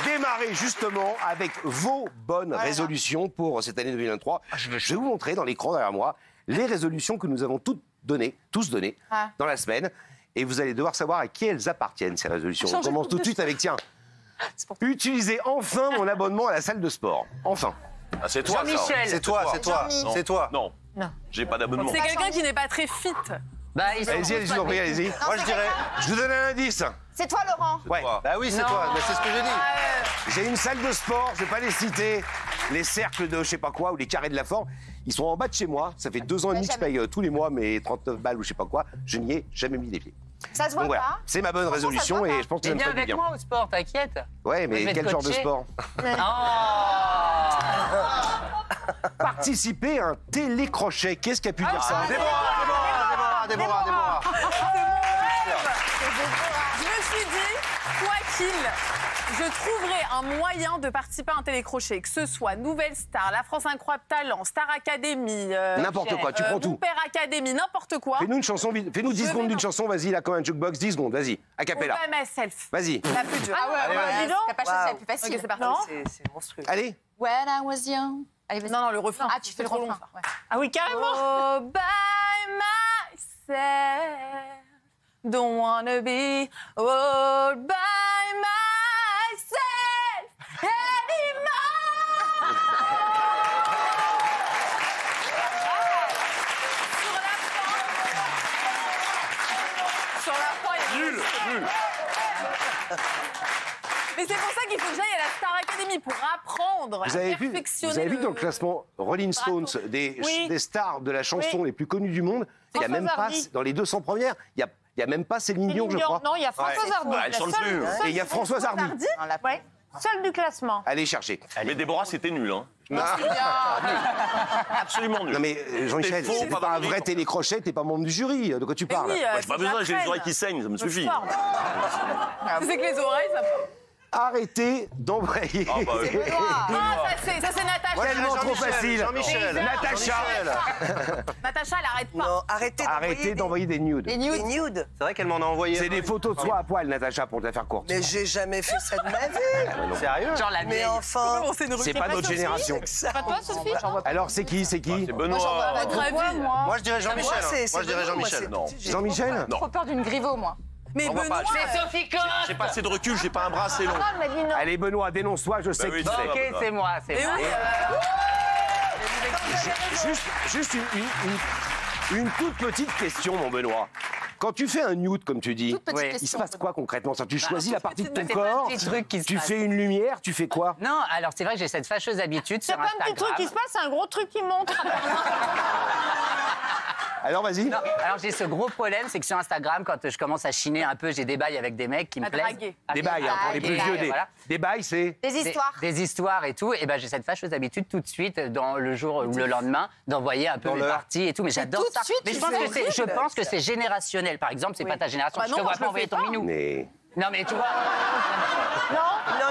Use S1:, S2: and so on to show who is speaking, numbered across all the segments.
S1: démarrer justement avec vos bonnes résolutions pour cette année 2023. Je vais vous montrer dans l'écran derrière moi les résolutions que nous avons tous données dans la semaine. Et vous allez devoir savoir à qui elles appartiennent, ces résolutions. On commence tout de suite avec, tiens, utilisez enfin mon abonnement à la salle de sport. Enfin.
S2: Ah, c'est toi, ça.
S3: C'est toi, c'est toi. C'est toi.
S2: Non. J'ai pas d'abonnement.
S4: C'est quelqu'un qui n'est pas très fit.
S1: Allez-y, allez-y.
S3: Moi, je dirais...
S1: Je vous donne un indice.
S5: C'est toi, Laurent.
S1: Ouais.
S3: Bah oui, c'est toi. Mais c'est ce que j'ai dit.
S1: J'ai une salle de sport, je vais pas les citer, les cercles de je sais pas quoi ou les carrés de la forme. Ils sont en bas de chez moi. Ça fait 2 ans et demi que je paye tous les mois mes 39 balles ou je sais pas quoi. Je n'y ai jamais mis les pieds.
S5: Ça se voit
S1: Donc voilà,
S5: pas.
S1: c'est ma bonne résolution et je pense que ça me
S6: Viens
S1: fait du
S6: avec
S1: bien.
S6: moi au sport, t'inquiète.
S1: Ouais, mais
S6: Je vais te
S1: quel genre de
S6: coacher.
S1: sport? Participer à un télécrochet. Qu'est-ce qui a pu dire ça?
S3: Déborah.
S4: Je me suis dit, quoi qu'il, je trouverai un moyen de participer à un télécrochet, que ce soit Nouvelle Star, La France Incroyable Talent, Star Academy,
S1: N'importe quoi, tu prends
S4: Mon
S1: tout.
S4: Père Academy, n'importe quoi.
S1: Fais-nous une chanson, fais-nous 10 secondes d'une chanson, vas-y, là, comme un jukebox, 10 secondes, vas-y, a
S4: All
S1: cappella.
S4: by myself.
S1: Vas-y,
S4: La plus dure.
S5: Ah ouais, dis donc. T'as pas cherché la plus facile.
S4: Ok, c'est parti.
S5: Non,
S7: C'est monstrueux.
S1: allez.
S5: When I was young. Allez, vas-y.
S4: Non, le refrain.
S5: Ah, tu fais le
S4: trop long,
S5: refrain.
S4: ça.
S5: Ouais.
S7: Ah oui, carrément.
S4: All by myself. Don't wanna be all by myself anymore. Sur la fin, il y a
S2: Nul.
S4: Mais c'est pour ça qu'il faut que j'aille à la Star Academy pour apprendre,
S1: Vous avez
S4: à
S1: vu,
S4: perfectionner.
S1: vous avez vu que dans le classement Rolling Stones des stars de la chanson les plus connues du monde, il y a même pas,
S7: Hardy.
S1: dans les 200 premières, il y a même pas Céline Dion, je crois.
S7: Non, il y a Françoise Hardy.
S2: Elle chante plus.
S1: Et il y a Françoise Hardy.
S7: Ouais. Seule du classement.
S1: Allez chercher.
S2: Mais Déborah, c'était nul. Hein. Absolument nul.
S1: Non mais Jean-Michel,
S2: C'est faux,
S1: c'est
S2: pas
S1: pas un
S2: validé.
S1: vrai télécrochet, t'es pas membre du jury, de quoi tu parles?
S4: oui,
S2: Moi, j'ai pas besoin, j'ai les oreilles qui saignent, ça me suffit.
S4: C'est que les oreilles, ça...
S1: Arrêtez d'envoyer.
S2: Ah, bah, oui.
S4: Ah, ça c'est Natacha.
S1: Tellement trop facile.
S3: Jean-Michel.
S1: Natacha.
S4: Natacha, elle arrête pas.
S7: Non, arrêtez
S1: Arrêtez d'envoyer des nudes.
S5: Les
S7: des
S5: nudes.
S7: nudes.
S3: C'est vrai qu'elle m'en a envoyé.
S1: C'est des photos de soi à poil, Natacha, pour te la faire courte.
S7: Mais j'ai jamais fait ça de ma vie.
S3: Sérieux?
S6: Genre la
S7: Mais
S6: vieille.
S7: enfin.
S4: Comment c'est une
S1: C'est
S4: rubrique
S1: pas notre génération.
S7: Pas
S5: toi, Sophie?
S1: Alors c'est qui? C'est qui?
S2: C'est Benoît.
S3: Moi, je dirais Jean-Michel. Moi, je dirais Jean-Michel.
S2: Non.
S1: Jean-Michel?
S2: Non.
S5: Trop peur d'une griveau, moi.
S4: Mais
S2: On voit
S4: Benoît,
S2: pas.
S6: C'est Sophie Cotte.
S2: J'ai pas assez de recul, j'ai pas un bras assez long.
S5: Elle m'a dit non.
S1: Allez Benoît, dénonce-toi, je sais
S2: oui,
S1: qui
S2: c'est
S1: c'est.
S2: vrai.
S6: Ok, c'est moi, c'est
S4: mais
S6: moi.
S4: oui.
S1: Juste une toute petite question, mon Benoît. Quand tu fais un nude, comme tu dis,
S5: Toute petite
S6: Oui.
S1: il se
S5: question.
S1: passe quoi concrètement? Ça, tu choisis la partie de ton
S6: C'est pas un
S1: corps,
S6: petit truc qui se
S1: tu
S6: passe.
S1: fais une lumière, tu fais quoi?
S6: Non, alors c'est vrai que j'ai cette fâcheuse habitude
S7: C'est
S6: sur
S7: pas un petit truc
S6: Instagram.
S7: qui se passe, c'est un gros truc qui monte.
S1: Alors vas-y.
S6: Non, alors j'ai ce gros problème, c'est que sur Instagram, quand je commence à chiner un peu, j'ai des bails avec des mecs qui me
S4: À
S6: plaisent.
S4: draguer.
S1: Des bails, hein, pour les plus
S6: Des
S1: vieux,
S6: bails, voilà.
S1: des bails, c'est...
S5: Des histoires.
S6: Des histoires et tout. Et ben j'ai cette fâcheuse habitude tout de suite, dans le jour ou le lendemain, d'envoyer un peu
S3: Dans
S6: mes
S3: l'heure.
S6: parties et tout. Mais j'adore
S5: tout de
S6: ça.
S5: suite,
S6: Mais
S5: tu
S6: je pense,
S5: fais
S6: que je pense que c'est générationnel. Par exemple, c'est pas ta génération.
S4: Bah
S6: je te
S4: non,
S6: vois
S4: je
S6: pas
S4: le
S6: envoyer
S4: fais
S6: ton
S4: pas.
S6: minou.
S1: Mais...
S6: Non, mais tu vois,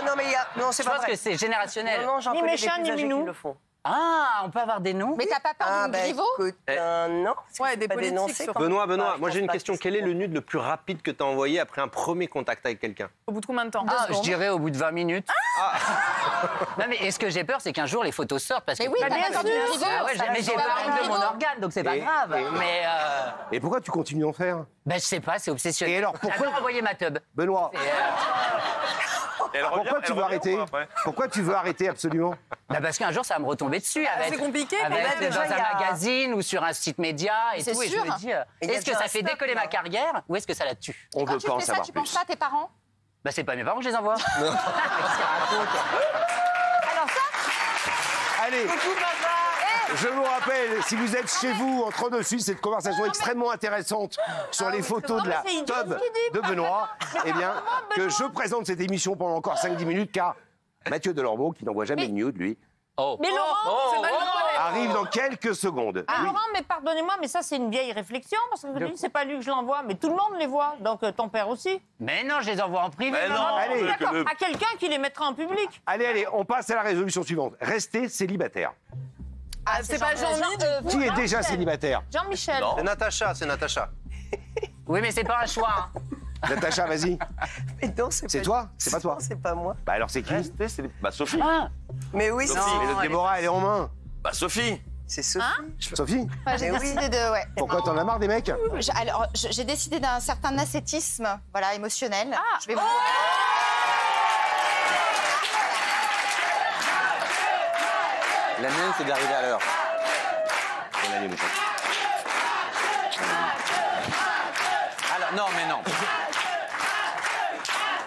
S7: Non, mais il y a. Non, c'est
S6: je
S7: pas
S6: pense
S7: vrai.
S6: que c'est générationnel.
S7: Non, j'en Ni connais méchant, des ni plus âgés qui minou. le font.
S6: Ah, on peut avoir des noms.
S5: Mais t'as pas peur d'une
S7: bah
S5: griveau?
S7: écoute, non.
S4: Ouais, des
S7: Pas
S4: politiques,
S7: dénoncer,
S4: surtout.
S7: quand
S3: Benoît,
S7: même.
S3: Benoît,
S7: Je
S3: moi j'ai
S7: pense
S3: une
S7: pas
S3: question.
S7: que
S3: Quel est
S7: c'est-
S3: le nude le plus rapide que tu as envoyé après un premier contact avec quelqu'un?
S4: Au bout de combien de temps?
S6: Ah, je dirais au bout de 20 minutes.
S7: Ah
S6: Non, mais est-ce que j'ai peur, c'est qu'un jour les photos sortent parce que.
S5: Mais oui, t'as
S7: bien
S5: pas peur d'une
S7: sûr.
S5: griveau.
S6: Ah ouais, mais j'ai
S5: Tu vas
S6: peur
S5: avoir une
S6: de mon
S5: griveau.
S6: organe, donc c'est pas
S1: Et-
S6: grave.
S1: et-
S6: Mais
S1: Et pourquoi tu continues d'en faire?
S6: ben, je sais pas, c'est obsessionnel.
S1: Et alors, pourquoi-
S6: J'adore envoyer ma tub.
S1: Benoît,
S2: Elle revient,
S1: pourquoi tu
S2: elle
S1: veux
S2: revient
S1: arrêter?
S2: ou pas après
S1: Pourquoi tu veux arrêter absolument?
S6: Bah parce qu'un jour ça va me retomber dessus avec.
S4: c'est compliqué,
S6: avec,
S4: mais là,
S6: dans
S7: déjà,
S6: un
S7: il y a-
S6: magazine ou sur un site média et
S5: C'est
S6: tout. Et je
S5: sûr.
S6: me dis,
S7: Et il y a
S6: est-ce que
S7: déjà
S6: ça
S7: un
S6: fait
S7: stock,
S6: décoller
S7: là.
S6: ma carrière ou est-ce que ça la tue?
S1: On
S5: Quand
S1: veut
S5: tu
S1: pas en
S5: fais ça,
S1: savoir
S5: tu penses
S1: plus.
S5: pas à tes parents?
S6: Bah c'est pas mes parents que je les envoie.
S5: Alors ça,
S1: Allez, je vous rappelle, si vous êtes chez vous en train de suivre cette conversation extrêmement intéressante sur les photos de la
S7: mais c'est idiot
S1: tub
S7: ce qu'il dit.
S1: de Benoît, eh bien, que je présente cette émission pendant encore 5-10 minutes, car Mathieu Delormeau, qui n'envoie jamais de nude, lui,
S6: Oh.
S7: Mais Laurent,
S4: C'est mal le problème.
S1: arrive dans quelques secondes.
S7: Ah,
S1: Oui.
S7: Laurent, mais pardonnez-moi, mais ça, c'est une vieille réflexion, parce que je dis, c'est pas lui que je l'envoie, mais tout le monde les voit, donc ton père aussi.
S6: Mais non, je les envoie en privé.
S2: Mais non,
S6: maman.
S1: Allez.
S2: que
S7: D'accord,
S2: le-
S7: à quelqu'un qui les mettra en public.
S1: Allez, on passe à la résolution suivante. Restez célibataire.
S4: Ah, c'est pas Jean-Mi, du coup.
S1: Qui est déjà célibataire?
S7: Jean-Michel.
S2: Non.
S3: C'est Natacha, c'est Natacha.
S6: Oui, mais c'est pas un choix. Hein.
S1: Natacha, vas-y.
S8: Mais non,
S1: C'est toi? C'est pas toi?
S8: Non, c'est pas moi.
S1: Bah alors c'est qui?
S2: Bah Sophie.
S8: Mais oui,
S2: Sophie.
S8: c'est
S1: Et notre Déborah, elle est en main.
S2: Bah Sophie.
S8: c'est Sophie.
S1: Sophie,
S5: J'ai
S8: Mais
S5: décidé de. Ouais.
S1: pourquoi t'en as marre des mecs?
S5: J'ai décidé d'un certain ascétisme, voilà, émotionnel. Je vais vous.
S3: La mienne, c'est d'arriver à l'heure.
S1: On a les mouchoirs.
S3: Alors, non, mais non.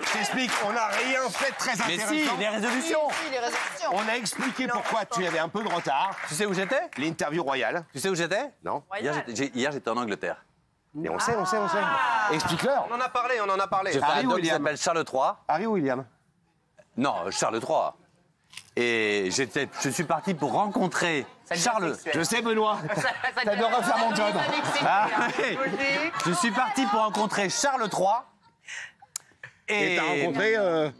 S1: Je t'explique, on n'a rien fait de très
S3: Mais
S1: intéressant.
S3: si, les résolutions.
S5: Oui, les résolutions.
S1: On a expliqué pourquoi tu avais un peu de retard.
S3: Tu sais où j'étais?
S1: L'interview royale.
S3: Tu sais où j'étais?
S1: Non?
S3: Hier, j'étais en Angleterre.
S1: Et on sait. Explique-leur.
S3: On en a parlé. J'ai fait
S1: Harry
S3: un doc qui
S1: William.
S3: s'appelle Charles III.
S1: Harry ou William?
S3: Non, Charles III. Et je suis parti pour rencontrer Charles.
S1: Je sais, Benoît. Ça doit refaire mon job.
S3: Ah, oui. Je suis parti pour rencontrer Charles III.
S1: Et t'as rencontré...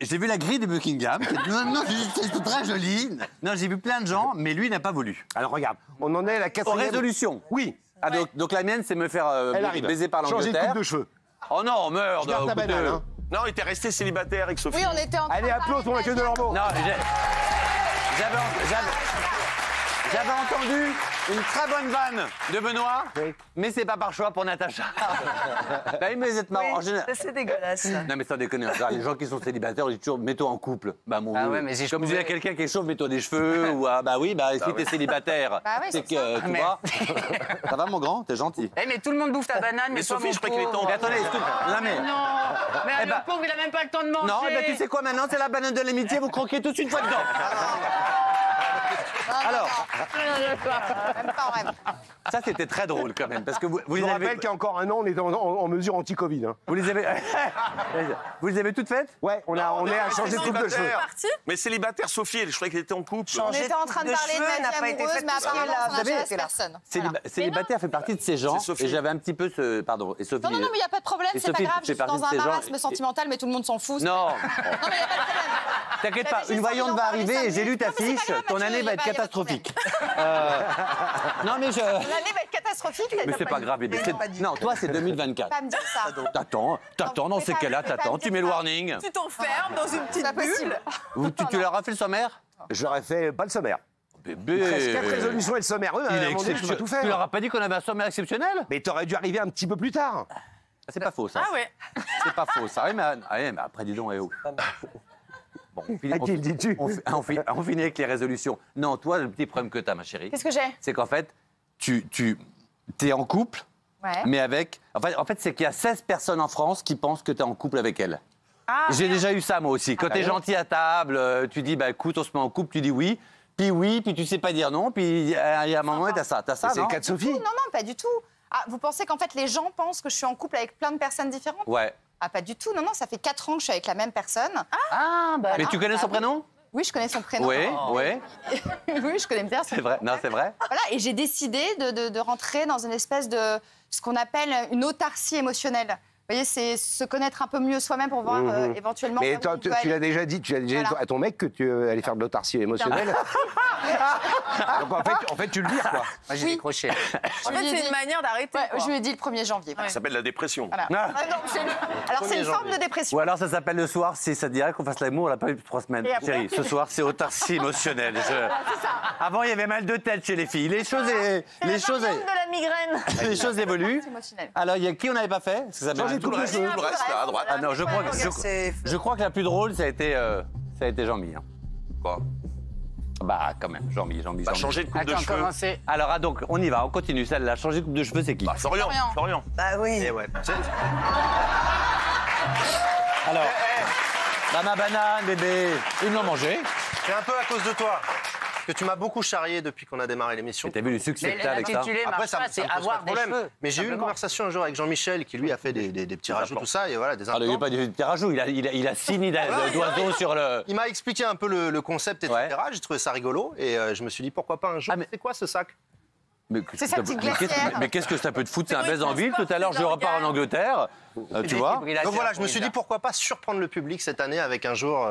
S3: J'ai vu la grille de Buckingham. Non, c'est très joli. Non, j'ai vu plein de gens, mais lui n'a pas voulu.
S1: Alors regarde, on en est à la
S3: Aux
S1: quatrième...
S3: résolutions.
S1: Oui,
S3: Ah, donc la mienne, c'est me faire
S1: elle arrive.
S3: baiser par
S1: Changer de
S3: l'Angleterre.
S1: coupe de cheveux.
S3: Oh non, merde.
S1: Garde ta banane, hein.
S2: Non, il était resté célibataire avec Sophie.
S5: Oui, on était en train
S1: Allez,
S5: de
S1: applaudis
S5: parler
S1: pour la queue de Lambeau.
S3: Non, j'avais entendu une très bonne vanne de Benoît,
S1: Oui.
S3: mais c'est pas par choix pour Natacha. Bah oui, mais vous êtes marrant. En général-
S8: C'est dégueulasse. ça.
S3: Non, mais sans déconner, genre, les gens qui sont célibataires, ils disent toujours mets-toi en couple. Bah, mon
S6: Ah
S3: vieux,
S6: ouais, mais si je
S3: comme
S6: pouvais-
S3: il y a quelqu'un qui est chauve, mets-toi des cheveux. Ou bah oui, bah si t'es célibataire,
S5: Bah oui,
S3: c'est
S5: c'est
S3: que tu
S6: Mais-
S3: vois. Ça va, mon grand, t'es gentil.
S6: Eh, mais tout le monde bouffe ta banane, mais toi,
S2: Sophie,
S6: mon
S2: je croyais que les
S6: pauvre.
S2: temps-
S3: Mais attendez, non mais.
S6: Non, mais
S3: Eh
S6: le
S3: ben-
S6: pauvre, il a même pas le temps de manger.
S3: Non, eh ben, tu sais quoi maintenant, c'est la banane de l'amitié, vous croquez tout de suite fois dedans. Alors,
S5: Même pas en rêve.
S3: ça c'était très drôle quand même, parce que vous
S1: Je
S3: les
S1: vous
S3: avez.
S1: rappelle qu'il y a encore un an, on était en mesure anti-Covid. Hein.
S3: Vous les avez. Vous les avez toutes faites?
S1: Ouais, on est à changer de coupe de cheveux.
S2: célibataire.
S4: Parti.
S2: Mais célibataire, Sophie, je croyais qu'elle était en couple.
S5: On était en train de parler de
S8: cheveux
S5: ma
S8: n'a
S5: vie
S8: pas été
S5: amoureuse,
S8: fait
S5: mais
S8: tout seul,
S5: apparemment,
S8: là.
S5: ça
S8: Vous savez,
S5: n'intéresse
S8: c'est là.
S5: personne. Voilà.
S3: Célibataire fait partie de ces gens,
S2: C'est Sophie.
S3: et j'avais un petit peu ce. Pardon, et Sophie.
S5: Non, mais il n'y a pas de problème,
S3: Et
S5: c'est pas
S3: Sophie
S5: grave. Je
S3: fait
S5: suis
S3: partie
S5: dans
S3: de
S5: un
S3: ces gens,
S5: marasme
S3: et-
S5: sentimental, mais tout le monde s'en fout.
S3: Non,
S5: Non, mais il n'y a pas de problème.
S3: t'inquiète pas,
S5: J'avais
S3: une
S5: juste
S3: voyante
S5: envie
S3: va
S5: d'en parler
S3: arriver et
S5: 5
S3: j'ai lu ta
S5: minutes. Non, mais c'est
S3: fiche,
S5: pas grave,
S3: ton
S5: Mathieu,
S3: année
S5: y
S3: va
S5: a
S3: être
S5: pas de
S3: catastrophique. Non, mais je.
S5: L'année va être catastrophique.
S3: Mais c'est pas grave, bébé. Non, toi, c'est 2024.
S5: Pas me dire ça.
S3: T'attends, dans
S5: mais
S3: ces
S5: pas-
S3: cas-là,
S5: mais pas
S3: t'attends,
S5: me
S3: tu
S5: dire
S3: mets le
S5: ça.
S3: warning.
S4: Tu t'enfermes dans une
S5: C'est
S4: petite
S5: pas
S4: bulle.
S5: possible.
S3: Tu leur as fait le sommaire?
S1: J'aurais fait pas le sommaire.
S3: Bébé.
S1: 4 résolutions et le sommaire. Oui,
S3: Il
S1: à un
S3: est
S1: moment donné, je peux pas
S3: exceptionnel.
S1: tout
S3: Tu leur
S1: faire.
S3: as pas dit qu'on avait un sommaire exceptionnel?
S1: Mais t'aurais dû arriver un petit peu plus tard.
S3: C'est pas faux, ça.
S4: Ah ouais.
S3: C'est pas faux, ça. Oui, mais après, dis donc, eh oh. Bon, on finit,
S1: À qui le dis-tu?
S3: on finit avec les résolutions. Non, toi, le petit problème que t'as, ma chérie,
S5: Qu'est-ce que j'ai?
S3: c'est qu'en fait, tu es en couple,
S5: Ouais.
S3: mais avec... En fait, c'est qu'il y a 16 personnes en France qui pensent que tu es en couple avec elles. J'ai déjà eu ça, moi aussi. Quand tu es gentil à table, tu dis, bah écoute, on se met en couple, tu dis oui, puis tu sais pas dire non, puis il y a un moment, t'as ça,
S1: C'est
S3: non?
S1: le cas de Sophie.
S5: Non, pas du tout. Ah, vous pensez qu'en fait, les gens pensent que je suis en couple avec plein de personnes différentes?
S3: Ouais.
S5: Ah, pas du tout. Non, ça fait 4 ans que je suis avec la même personne.
S6: Ah, bah.
S3: Mais tu connais son prénom?
S5: Oui, je connais son prénom.
S3: Oui, oui,
S5: Oui, je connais bien son
S3: c'est vrai. Non, c'est vrai.
S5: Voilà, et j'ai décidé de rentrer dans une espèce de ce qu'on appelle une autarcie émotionnelle. Vous voyez, c'est se connaître un peu mieux soi-même pour voir éventuellement.
S1: Mais
S5: là où
S1: toi,
S5: on peut
S1: tu l'as
S5: aller.
S1: déjà dit,
S5: Voilà.
S1: à ton mec que tu allais faire de l'autarcie émotionnelle. Donc en fait, tu le vires, quoi.
S6: Moi, j'ai
S5: Oui.
S6: décroché.
S4: En
S5: Je
S4: fait,
S5: lui ai
S4: c'est
S5: dit-
S4: une manière d'arrêter.
S5: Ouais,
S4: quoi.
S5: je lui ai dit le 1er janvier.
S2: Ça s'appelle la dépression.
S5: Voilà.
S3: Ah.
S5: Ah non, alors, c'est une forme de dépression.
S3: Ou alors ça s'appelle le soir, si ça te dirait qu'on fasse l'amour, on l'a pas eu depuis 3 semaines.
S5: Et après-
S3: Chérie, ce soir, c'est autarcie émotionnelle. Avant, il y avait mal de tête chez les filles. Les choses, les choses,
S7: de la migraine.
S3: les choses évoluent.
S5: C'est émotionnel.
S3: Alors, il y a qui on n'avait pas fait? Parce que ça
S1: Changer de
S2: Tout le
S1: coupe de
S2: reste,
S1: cheveux.
S2: tout le reste, là, à droite.
S3: Ah non, je crois que,
S8: C'est-
S3: je crois que la plus drôle, ça a été Jean-Mi. hein.
S2: Quoi
S3: Bah, quand même, Jean-Mi.
S2: Bah, changer de coupe de
S6: Attends,
S2: cheveux.
S6: comment c'est?
S3: Alors, ah, donc, on y va, on continue. Celle-là, changer de coupe de cheveux, c'est qui?
S2: Bah, Florian.
S5: Florian.
S2: Florian.
S8: Bah oui.
S3: Eh ouais. Alors, bah, ma banane, bébé, ils l'ont mangé.
S9: C'est un peu à cause de toi. Parce que tu m'as beaucoup charrié depuis qu'on a démarré l'émission.
S3: Et t'as vu le succès
S6: Mais
S3: que t'as avec ça?
S6: l'intitulé marche pas, c'est
S9: me pose
S6: avoir
S9: pas de
S6: des
S9: problème.
S6: cheveux.
S9: Mais j'ai eu une
S6: simplement.
S9: conversation un jour avec Jean-Michel qui lui a fait des petits rajouts, tout ça, et voilà, des
S3: Ah, il n'y a
S9: implants.
S3: pas de petit rajout, il a 6 nids d'oiseaux sur le...
S9: Il m'a expliqué un peu le concept, etc.
S3: Ouais.
S9: J'ai trouvé ça rigolo et je me suis dit pourquoi pas un jour.
S3: Ah, mais-
S9: C'est quoi ce sac?
S5: C'est sa petite glacière.
S3: Mais qu'est-ce que ça peut te foutre? C'est un baise en ville. Tout à l'heure, je repars en Angleterre. Tu vois?
S9: Donc voilà, je me suis dit pourquoi pas surprendre le public cette année avec un jour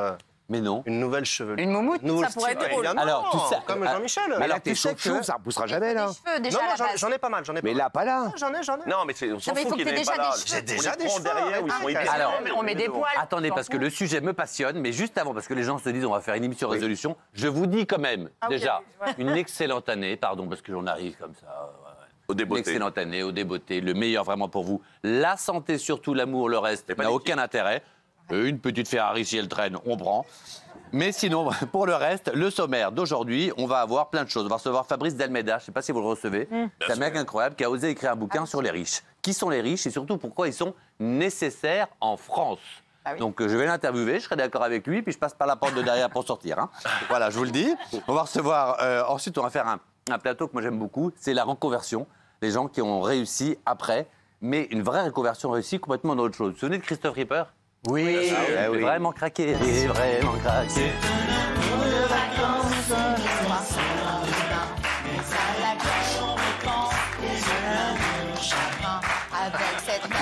S3: Mais non.
S9: Une nouvelle chevelure.
S6: Une moumoute,
S9: Nouveau
S4: ça pourrait
S9: style.
S4: être drôle.
S9: Évidemment,
S3: Alors, tu sais-
S9: comme Jean-Michel.
S1: Mais là,
S3: Alors,
S1: t'es
S3: tu sais
S1: chauve-chauve,
S3: que-
S1: ça repoussera jamais, là.
S5: Des cheveux, déjà,
S9: Non,
S5: à
S9: non,
S5: la base.
S9: j'en ai pas mal,
S1: Mais là, pas là.
S9: J'en ai.
S2: Non, mais on s'en
S5: mais il
S2: fout
S5: faut
S2: qu'il
S5: que
S2: n'ait
S5: t'aies
S2: pas
S5: déjà
S2: là.
S5: des cheveux.
S9: J'ai déjà
S2: On les
S9: des
S2: prend
S9: cheveux,
S2: derrière, où ils sont
S9: arrête.
S2: épais.
S3: Alors,
S6: on met des poils.
S3: Attendez,
S6: on
S3: parce
S6: s'en
S3: que
S6: fout.
S3: le sujet me passionne, mais juste avant, parce que les gens se disent on va faire une émission résolution, je vous dis quand même,
S4: Ah oui,
S3: déjà,
S4: oui, ouais.
S3: une excellente année, pardon, parce que j'en arrive comme ça.
S2: Au
S3: Une
S2: débeauté.
S3: excellente année, au débeauté, le meilleur vraiment pour vous. La santé, surtout l'amour, le reste
S2: pas
S3: n'a
S2: des
S3: aucun intérêt. Une petite Ferrari, si elle traîne, on prend. Mais sinon, pour le reste, le sommaire d'aujourd'hui, on va avoir plein de choses. On va recevoir Fabrice Delmeda, je ne sais pas si vous le recevez. C'est un mec incroyable qui a osé écrire un bouquin sur les riches. Qui sont les riches et surtout pourquoi ils sont nécessaires en France. Donc je vais l'interviewer, je serai d'accord avec lui, puis je passe par la porte de derrière pour sortir. Hein. Voilà, je vous le dis. On va recevoir, ensuite on va faire un plateau que moi j'aime beaucoup, c'est la reconversion. Les gens qui ont réussi après, mais une vraie reconversion réussie complètement dans autre chose. Vous vous souvenez de Christophe Ripper?
S1: Oui. Ah oui.
S3: Vraiment craqué, vraiment craqué.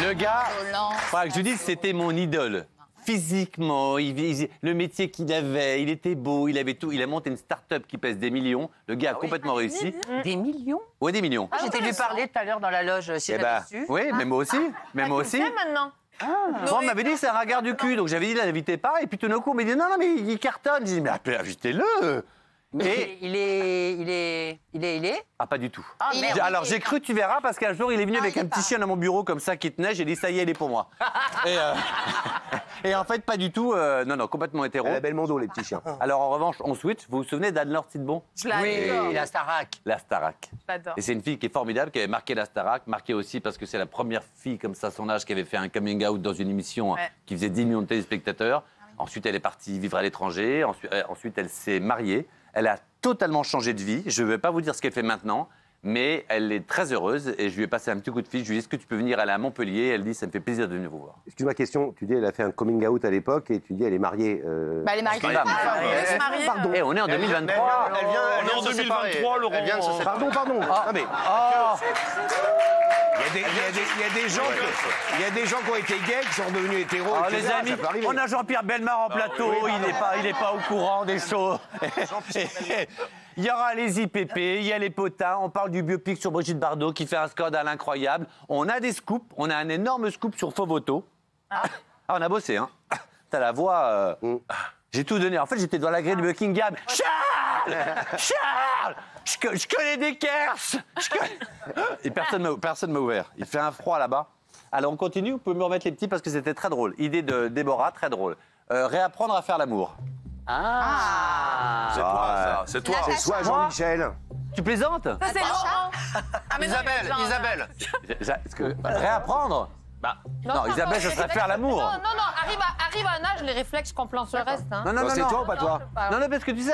S3: Le gars, voilà, je vous dis, c'était mon idole. Physiquement, le métier qu'il avait, il était beau, il avait tout. Il a monté une start-up qui pèse des millions. Le gars a complètement réussi.
S6: Des millions.
S3: Ouais, des millions.
S6: J'étais lui parler tout à l'heure dans la loge, si
S3: Eh
S6: j'avais
S3: ben,
S6: su.
S3: oui, mais moi aussi. Mais moi aussi.
S7: C'est maintenant.
S3: Bon, on m'avait dit c'est un regard du cul, donc j'avais dit l'invitez pas, et puis tout d'un coup on m'a dit non, non, mais il cartonne. J'ai dit mais invitez-le.
S6: Mais il est.
S3: Ah, pas du tout.
S6: Ah, merde.
S3: Alors j'ai cru, tu verras, parce qu'un jour il est venu avec un petit chien dans mon bureau comme ça qui tenait, j'ai dit ça y est, elle est pour moi. et en fait, pas du tout, non, non, complètement hétéro.
S1: Elle a Belmondo, les petits chiens.
S3: Alors en revanche, on switch, vous vous souvenez d'Anne-Laure Tidebon?
S4: Je l'adore.
S6: Oui, la Starac.
S3: La Starac.
S4: Je l'adore.
S3: Et c'est une fille qui est formidable, qui avait marqué la Starac, marquée aussi parce que c'est la première fille comme ça, à son âge, qui avait fait un coming out dans une émission
S4: Ouais.
S3: qui faisait 10 millions de téléspectateurs. Ensuite, elle est partie vivre à l'étranger. Ensuite, elle s'est mariée. Elle a totalement changé de vie. Je ne vais pas vous dire ce qu'elle fait maintenant, mais elle est très heureuse. Et je lui ai passé un petit coup de fil. Je lui ai dit, est-ce que tu peux venir aller à Montpellier? Elle dit, ça me fait plaisir de venir vous voir.
S1: Excuse-moi, question. Tu dis, elle a fait un coming out à l'époque et tu dis, elle est mariée.
S5: Bah, elle est mariée.
S3: Femme.
S4: Elle se marie,
S1: Pardon.
S3: Eh, on est en 2023.
S9: Elle vient
S2: On est en
S9: de se séparer.
S2: 2023, Laurent.
S9: Elle vient de se séparer.
S1: Pardon. Non, mais
S3: Oh,
S1: il y a des gens qui ont été gays, qui sont devenus hétéros.
S3: oh,
S1: etc.
S3: les amis,
S1: Ça peut arriver.
S3: on a Jean-Pierre Bellemare en plateau. Il n'est pas au courant des choses. Il y aura les IPP, il y a les potins. On parle du biopic sur Brigitte Bardot qui fait un scandale incroyable. On a des scoops. On a un énorme scoop sur Fovoto. Ah, on a bossé, hein. T'as la voix. J'ai tout donné. En fait, j'étais dans la grille de Buckingham. Charles, je connais des Kers. Et personne m'a ouvert. Il fait un froid là-bas. Alors, on continue. Vous pouvez me remettre les petits parce que c'était très drôle. Idée de Déborah, très drôle. Réapprendre à faire l'amour.
S6: Ah.
S2: C'est toi, ça. C'est toi.
S1: C'est soit Jean-Michel.
S3: Tu plaisantes?
S4: Ça, c'est Laurent. Ah, mais non, mais
S9: Isabelle.
S3: Réapprendre? Bah, non, Isabelle, ça serait faire l'amour.
S7: Non, arrive à un âge, les réflexes qu'on plante sur le reste. Hein.
S3: Non,
S1: C'est toi ou pas toi?
S3: Non, non, parce que tu sais,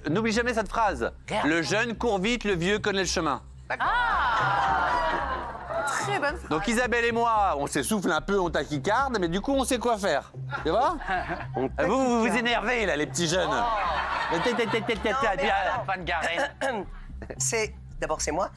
S3: n'oublie jamais cette phrase. Le jeune court vite, le vieux connaît le chemin.
S4: très bonne phrase.
S3: Donc Isabelle et moi, on s'essouffle un peu, on taquicarde, mais du coup, on sait quoi faire. Tu vois? Vous vous énervez, là, les petits jeunes.
S6: Pas de Garenne.
S8: D'abord, c'est moi.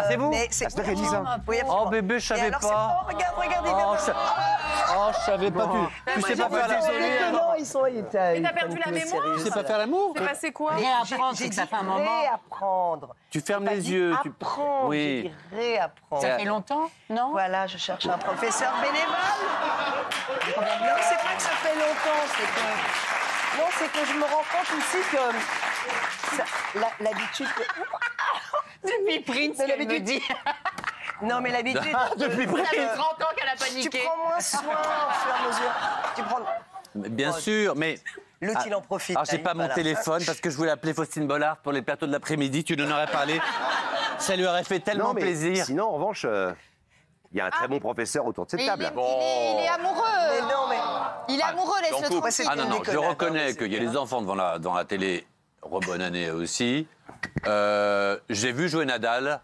S3: c'est vous?
S8: Mais c'est
S1: toi qui as dit ça.
S8: Oui,
S3: Oh
S8: absolument.
S3: bébé, je
S8: Et
S3: savais
S8: alors,
S3: pas.
S8: Regarde, il
S3: Oh,
S8: vient
S3: je savais pas. Tu sais pas faire l'amour.
S8: Non, ils sont.
S4: Mais t'as perdu la mémoire.
S3: Tu sais pas faire l'amour?
S4: C'est passé quoi?
S6: Réapprendre, c'est que ça fait un moment.
S8: Réapprendre.
S3: Tu fermes
S8: Pas
S3: les
S8: dit
S3: yeux.
S8: apprendre,
S3: Oui.
S8: j'ai dit réapprendre.
S6: Ça fait longtemps, non?
S8: Voilà, je cherche un professeur bénévole. Non, c'est pas que ça fait longtemps, c'est que... Non, c'est que je me rends compte aussi que l'habitude...
S6: Depuis Prince,
S8: Mais
S6: elle me dit.
S8: Non, mais l'habitude...
S3: Depuis
S6: Ça fait 30 ans qu'elle a
S8: Tu
S6: paniqué.
S8: prends moins soin au fur et à mesure. Tu prends...
S3: Bien sûr, mais...
S8: L'autre, il en profite.
S3: Alors, j'ai
S8: là,
S3: pas
S8: il-
S3: mon
S8: voilà.
S3: téléphone parce que je voulais appeler Faustine Bollard pour les plateaux de l'après-midi. Tu nous en aurais parlé. Ça lui aurait fait tellement
S1: Non, mais
S3: plaisir.
S1: sinon, en revanche, il y a un très bon professeur autour de cette
S5: Mais
S1: table.
S5: il est amoureux.
S8: Mais non, mais...
S5: Il est amoureux, laisse-le
S2: couple.
S5: tranquille.
S3: Ah non, non, je
S8: déconnade,
S3: reconnais
S8: hein,
S3: qu'il y a
S8: c'est
S3: des enfants devant la télé. Rebonne année aussi. J'ai vu jouer Nadal.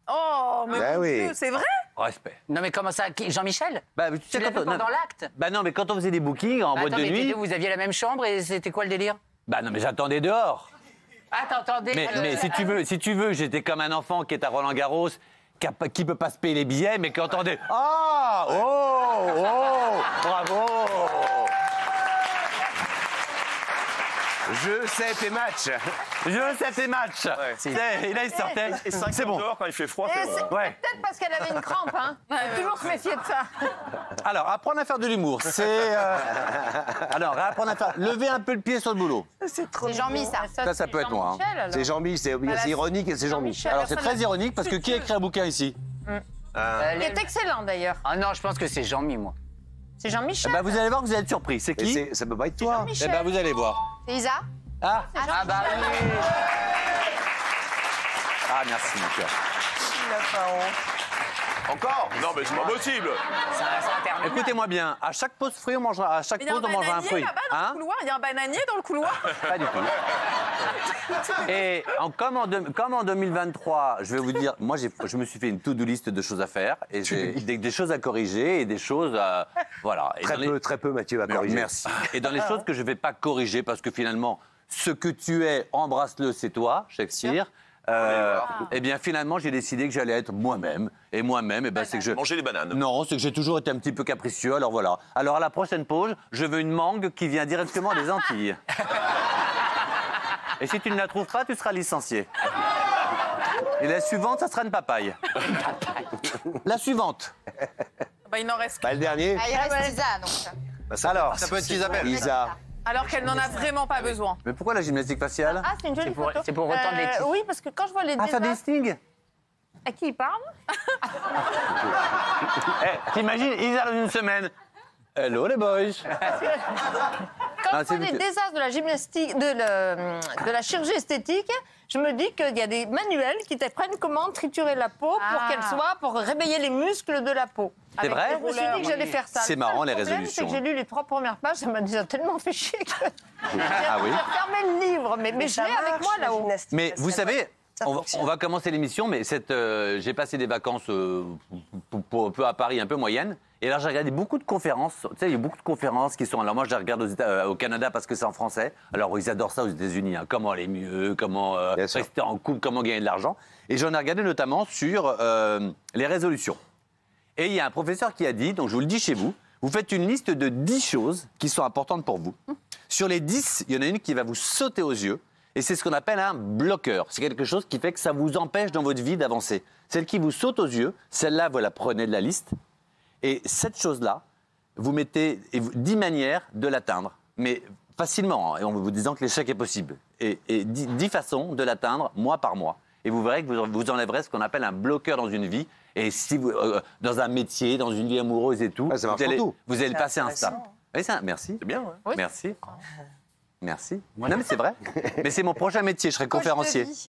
S4: Oh, mais
S1: Bah
S4: mon
S1: oui.
S4: Dieu, c'est vrai?
S3: Respect.
S6: Non, mais comment ça? Jean-Michel?
S3: Bah, tu
S6: Tu
S3: sais,
S6: l'as vu
S3: on-
S6: pendant l'acte?
S3: Bah non, mais quand on faisait des bookings en boîte
S6: Attends,
S3: de
S6: mais
S3: nuit.
S6: vous aviez la même chambre et c'était quoi le délire?
S3: Bah non, mais j'attendais dehors.
S6: Attendez.
S3: Mais si tu veux, j'étais comme un enfant qui est à Roland Garros, qui peut pas se payer les billets, mais qui entendait Ah, oh, bravo.
S1: Je sais tes matchs.
S3: Je sais tes matchs. Et là, il sortait.
S2: Et 5
S3: C'est bon.
S2: dehors quand il fait froid,
S7: Et
S2: c'est bon.
S7: c'est
S3: Ouais.
S7: peut-être parce qu'elle avait une crampe, hein. Il faut toujours se méfier de ça.
S3: Alors, apprendre à faire de l'humour, c'est... Alors, apprendre à faire... Lever un peu le pied sur le boulot.
S5: C'est Jean-Mi, ça.
S3: Ça peut être moi, hein.
S7: Jean-Michel, alors.
S1: C'est Jean-Mi, c'est ironique et c'est Jean-Mi.
S3: Alors, c'est très ironique parce que qui a écrit un bouquin ici?
S7: Qui est excellent, d'ailleurs.
S6: Ah non, je pense que c'est Jean-Mi, moi.
S7: C'est Jean-Michel.
S3: Bah, vous allez voir, vous allez être surpris. C'est qui?
S1: Ça peut pas être toi.
S3: Eh ben, vous allez voir.
S5: C'est Isa.
S3: Ah,
S6: Ah bah oui.
S3: ah merci, mon cœur.
S2: Encore? Non, mais c'est pas possible.
S6: Ça termine.
S3: Écoutez-moi bien, à chaque pause fruit, on mangera, à chaque
S4: Mais il y a un
S3: pause, on mangera un
S4: bananier
S3: fruit.
S4: là-bas dans
S3: Hein?
S4: le couloir. Il y a un bananier dans le couloir.
S3: Pas du tout. Et comme en 2023, je vais vous dire, moi, je me suis fait une to-do list de choses à faire, et j'ai des choses à corriger et des choses à... Voilà. Et dans les-
S1: Très peu, Mathieu va corriger.
S3: Merci. Et dans les choses que je ne vais pas corriger, parce que finalement, ce que tu es, embrasse-le, c'est toi, Shakespeare. Eh bien, finalement, j'ai décidé que j'allais être moi-même. Et moi-même, eh ben, c'est que je...
S2: Manger les bananes.
S3: Non, c'est que j'ai toujours été un petit peu capricieux, alors voilà. Alors, à la prochaine pause, je veux une mangue qui vient directement des Antilles. Et si tu ne la trouves pas, tu seras licencié. Et la suivante, ça sera une papaye. La suivante.
S4: Bah, il n'en reste
S1: Bah,
S4: que.
S1: le dernier.
S5: Ah, il reste Isa, donc.
S3: Alors,
S9: Ça peut être Isabelle.
S1: Isa.
S4: Alors qu'elle n'en a vraiment pas besoin.
S3: mais pourquoi la gymnastique faciale?
S7: Ah, c'est une jolie photo.
S6: c'est pour retendre les tiges.
S7: Oui, parce que quand je vois les
S3: Ah, faire des
S7: désastres...
S3: stings?
S7: À qui il parle?
S3: T'imagines, Isa dans une semaine. Hello les boys.
S7: Quand
S3: Ah,
S7: je vois
S3: c'est-
S7: les désastres de la gymnastique, de la chirurgie esthétique, je me dis qu'il y a des manuels qui t'apprennent comment triturer la peau pour qu'elle soit, pour réveiller les muscles de la peau.
S3: C'est vrai?
S7: Je me suis dit que j'allais faire ça.
S3: C'est
S7: Le
S3: marrant,
S7: seul
S3: les
S7: problème,
S3: résolutions.
S7: C'est que j'ai lu les 3 premières pages, ça m'a tellement fait chier que
S3: Ah oui?
S7: j'ai fermé le livre. Mais je l'ai avec moi là-haut.
S3: Mais vous savez, on va commencer l'émission, mais j'ai passé des vacances un peu à Paris, un peu moyennes. Et là, j'ai regardé beaucoup de conférences. Tu sais, il y a beaucoup de conférences qui sont... Alors moi, je les regarde au Canada parce que c'est en français. Alors, ils adorent ça aux États-Unis. Hein. Comment aller mieux, comment
S1: Bien sûr.
S3: rester en couple, comment gagner de l'argent. Et j'en ai regardé notamment sur les résolutions. Et il y a un professeur qui a dit, donc je vous le dis chez vous, vous faites une liste de 10 choses qui sont importantes pour vous. Sur les 10, il y en a une qui va vous sauter aux yeux. Et c'est ce qu'on appelle un bloqueur. C'est quelque chose qui fait que ça vous empêche dans votre vie d'avancer. Celle qui vous saute aux yeux, celle-là, vous la prenez de la liste. Et cette chose-là, vous mettez 10 manières de l'atteindre. Mais facilement, hein, et en vous disant que l'échec est possible. Et 10 façons de l'atteindre, mois par mois. Et vous verrez que vous enlèverez ce qu'on appelle un bloqueur dans une vie. Et si vous, dans un métier, dans une vie amoureuse et tout,
S1: Ah, ça marche pour tout.
S3: vous allez passer un step. Oui, merci.
S2: C'est bien, ouais.
S7: Oui.
S3: Merci. Merci. Non, mais c'est vrai. Mais c'est mon prochain métier, je serai
S5: Coach de
S3: conférencier.
S5: vie.